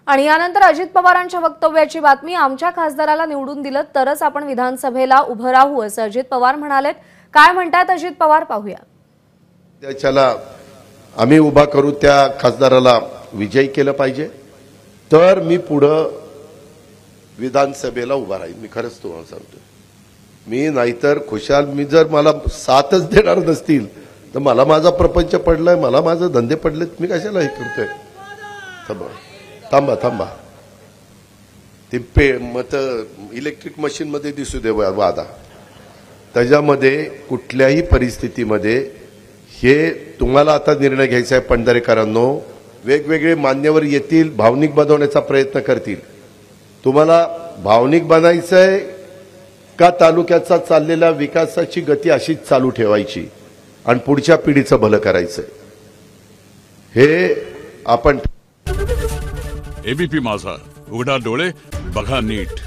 आणि यानंतर अजित पवारांच्या वक्तव्याची बातमी। आमच्या खासदाराला निवडून दिलं तरच आपण विधानसभेला उभं राहू असं अजित पवार म्हणालेत। काय म्हणतात अजित पवार पाहूया। त्याला आम्ही उभा करू, त्या खासदाराला विजयी केलं पाहिजे, तर मी पुढे विधानसभेला उभा राहीन। मी खरंच तुम्हाला सांगतो, मी नाहीतर खुशाल, मी जर मला साथच देणार नसतील तर मला माझा प्रपंच पडलाय, मला माझे धंदे पडलेत, मी कशाला हे करतोय। थांबा थांबा, ते मत इलेक्ट्रिक मशीन मध्ये दिसू दे वादा, त्याच्यामध्ये कुठल्याही परिस्थितीमध्ये हे तुम्हाला आता निर्णय घ्यायचा आहे। पंढरेकरांनो, वेगवेगळे मान्यवर येतील, भावनिक बनवण्याचा प्रयत्न करतील। तुम्हाला भावनिक बनायचंय का तालुक्याचा चाललेल्या विकासाची गती अशीच चालू ठेवायची आणि पुढच्या पिढीचं भलं करायचंय, हे आपण। एबीपी माझा, उघडा डोळे बघा नीट।